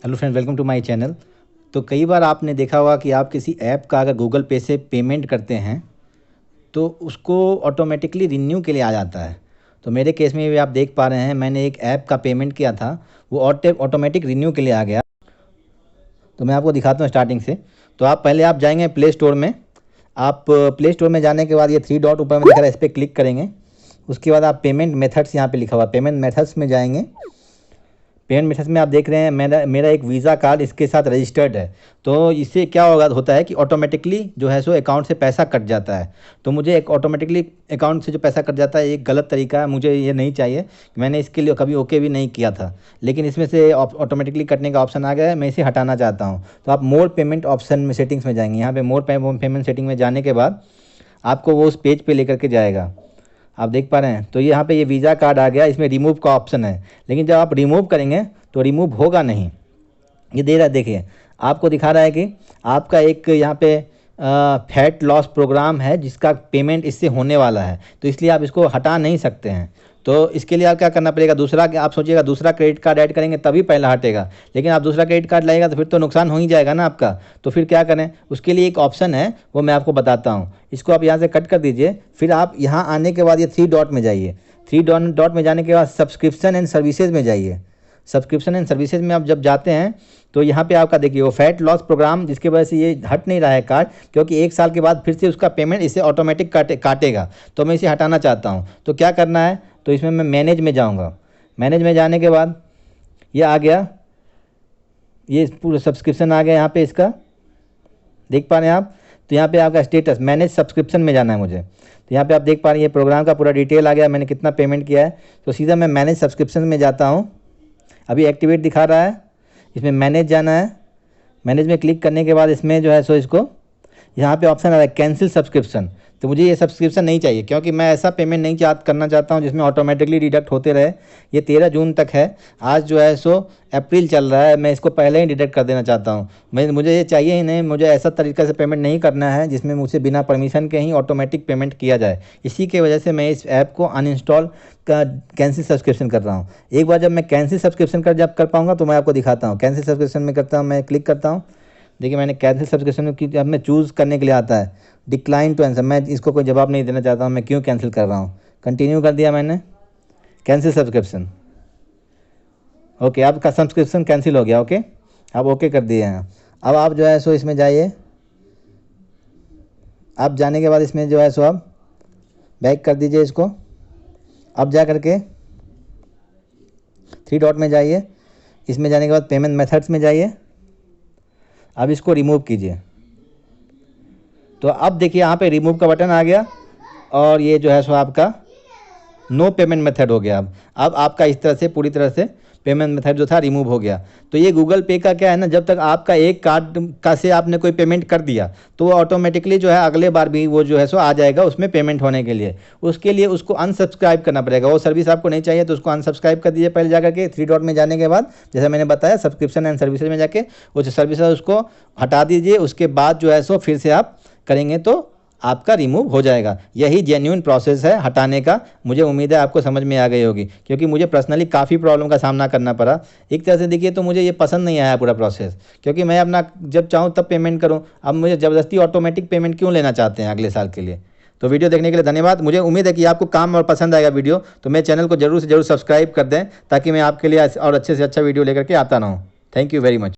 Hello friend, welcome to my channel. तो कई बार आपने देखा होगा कि आप किसी ऐप का अगर गूगल पे से पेमेंट करते हैं तो उसको ऑटोमेटिकली रिन्यू के लिए आ जाता है। तो मेरे केस में भी आप देख पा रहे हैं, मैंने एक ऐप का पेमेंट किया था, वो ऑटोमेटिक रिन्यू के लिए आ गया। तो मैं आपको दिखाता हूँ स्टार्टिंग से। तो आप पहले आप जाएंगे प्ले स्टोर में। आप प्ले स्टोर में जाने के बाद ये थ्री डॉट ऊपर में दिख रहा है, इस पर क्लिक करेंगे। उसके बाद आप पेमेंट मेथड्स, यहाँ पे लिखा हुआ पेमेंट मेथड्स में जाएंगे। पेमेंट मेथड्स में आप देख रहे हैं मेरा मेरा एक वीज़ा कार्ड इसके साथ रजिस्टर्ड है। तो इससे क्या होता है कि ऑटोमेटिकली जो है सो अकाउंट से पैसा कट जाता है। तो मुझे एक ऑटोमेटिकली अकाउंट से जो पैसा कट जाता है, ये गलत तरीका है, मुझे ये नहीं चाहिए। मैंने इसके लिए कभी ओके भी नहीं किया था, लेकिन इसमें से ऑटोमेटिकली कटने का ऑप्शन आ गया है, मैं इसे हटाना चाहता हूँ। तो आप मोर पेमेंट ऑप्शन में सेटिंग्स में जाएंगे। यहाँ पे मोर पेमेंट सेटिंग में जाने के बाद आपको वो उस पेज पे लेकर के जाएगा। आप देख पा रहे हैं, तो यहाँ पे ये वीज़ा कार्ड आ गया, इसमें रिमूव का ऑप्शन है। लेकिन जब आप रिमूव करेंगे तो रिमूव होगा नहीं। ये दे रहा है, देखिए आपको दिखा रहा है कि आपका एक यहाँ पे फैट लॉस प्रोग्राम है जिसका पेमेंट इससे होने वाला है, तो इसलिए आप इसको हटा नहीं सकते हैं। तो इसके लिए आप क्या करना पड़ेगा, दूसरा आप सोचिएगा दूसरा क्रेडिट कार्ड ऐड करेंगे तभी पहला हटेगा, लेकिन आप दूसरा क्रेडिट कार्ड लाएगा तो फिर तो नुकसान हो ही जाएगा ना आपका। तो फिर क्या करें, उसके लिए एक ऑप्शन है, वो मैं आपको बताता हूँ। इसको आप यहाँ से कट कर दीजिए। फिर आप यहाँ आने के बाद ये थ्री डॉट में जाइए। थ्री डॉट में जाने के बाद सब्सक्रिप्शन एंड सर्विसेज में जाइए। सब्सक्रिप्शन एंड सर्विसेज में आप जब जाते हैं तो यहाँ पे आपका देखिए वो फैट लॉस प्रोग्राम, जिसकी वजह से ये हट नहीं रहा है कार्ड, क्योंकि एक साल के बाद फिर से उसका पेमेंट इसे ऑटोमेटिक काटेगा। तो मैं इसे हटाना चाहता हूँ। तो क्या करना है, तो इसमें मैं मैनेज में जाऊँगा। मैनेज में जाने के बाद ये आ गया, ये पूरा सब्सक्रिप्शन आ गया यहाँ पे इसका, देख पा रहे हैं आप। तो यहाँ पे आपका स्टेटस मैनेज सब्सक्रिप्शन में जाना है मुझे। तो यहाँ पे आप देख पा रहे हैं ये प्रोग्राम का पूरा डिटेल आ गया, मैंने कितना पेमेंट किया है। तो सीधा मैं मैनेज सब्सक्रिप्शन में जाता हूँ। अभी एक्टिवेट दिखा रहा है, इसमें मैनेज जाना है। मैनेज में क्लिक करने के बाद इसमें जो है सो इसको यहाँ पे ऑप्शन आ रहा है कैंसिल सब्सक्रिप्शन। तो मुझे ये सब्सक्रिप्शन नहीं चाहिए, क्योंकि मैं ऐसा पेमेंट नहीं करना चाहता हूँ जिसमें ऑटोमेटिकली डिडक्ट होते रहे। ये 13 जून तक है, आज जो है सो अप्रैल चल रहा है, मैं इसको पहले ही डिडक्ट कर देना चाहता हूँ। मुझे ये चाहिए ही नहीं, मुझे ऐसा तरीका से पेमेंट नहीं करना है जिसमें मुझसे बिना परमिशन के ही ऑटोमेटिक पेमेंट किया जाए। इसी के वजह से मैं इस ऐप को अनइंस्टॉल का कैंसिल सब्सक्रिप्शन कर रहा हूँ। एक बार जब मैं कैंसिल सब्सक्रिप्शन जब कर पाऊँगा तो मैं आपको दिखाता हूँ। कैंसिल सब्सक्रिप्शन में करता हूँ, मैं क्लिक करता हूँ। देखिए मैंने कैंसिल सब्सक्रिप्शन में की, अब मैं चूज़ करने के लिए आता है डिक्लाइन टू आंसर। मैं इसको कोई जवाब नहीं देना चाहता हूँ, मैं क्यों कैंसिल कर रहा हूँ। कंटिन्यू कर दिया मैंने, कैंसिल सब्सक्रिप्शन। ओके, आपका सब्सक्रिप्शन कैंसिल हो गया। ओके, आप ओके कर दिए हैं। अब आप जो है सो इसमें जाइए। आप जाने के बाद इसमें जो है सो आप बैक कर दीजिए इसको। अब जा करके थ्री डॉट में जाइए। इसमें जाने के बाद पेमेंट मेथड्स में जाइए। अब इसको रिमूव कीजिए। तो अब देखिए यहाँ पे रिमूव का बटन आ गया और ये जो है सो आपका नो पेमेंट मेथड हो गया। अब आपका इस तरह से पूरी तरह से पेमेंट मेथड जो था रिमूव हो गया। तो ये गूगल पे का क्या है ना, जब तक आपका एक कार्ड का से आपने कोई पेमेंट कर दिया तो वो ऑटोमेटिकली जो है अगले बार भी वो जो है सो आ जाएगा उसमें पेमेंट होने के लिए। उसके लिए उसको अनसब्सक्राइब करना पड़ेगा। वो सर्विस आपको नहीं चाहिए तो उसको अनसब्सक्राइब कर दीजिए पहले जाकर के। थ्री डॉट में जाने के बाद जैसा मैंने बताया सब्सक्रिप्शन एंड सर्विसेज में जाके वो जो सर्विस है उसको हटा दीजिए। उसके बाद जो है सो फिर से आप करेंगे तो आपका रिमूव हो जाएगा। यही जेन्युइन प्रोसेस है हटाने का। मुझे उम्मीद है आपको समझ में आ गई होगी, क्योंकि मुझे पर्सनली काफ़ी प्रॉब्लम का सामना करना पड़ा। एक तरह से देखिए तो मुझे ये पसंद नहीं आया पूरा प्रोसेस, क्योंकि मैं अपना जब चाहूँ तब पेमेंट करूँ। अब मुझे ज़बरदस्ती ऑटोमेटिक पेमेंट क्यों लेना चाहते हैं अगले साल के लिए। तो वीडियो देखने के लिए धन्यवाद। मुझे उम्मीद है कि आपको काम और पसंद आएगा वीडियो, तो मेरे चैनल को जरूर से जरूर सब्सक्राइब कर दें ताकि मैं आपके लिए और अच्छे से अच्छा वीडियो लेकर के आता रहूँ। Thank you very much.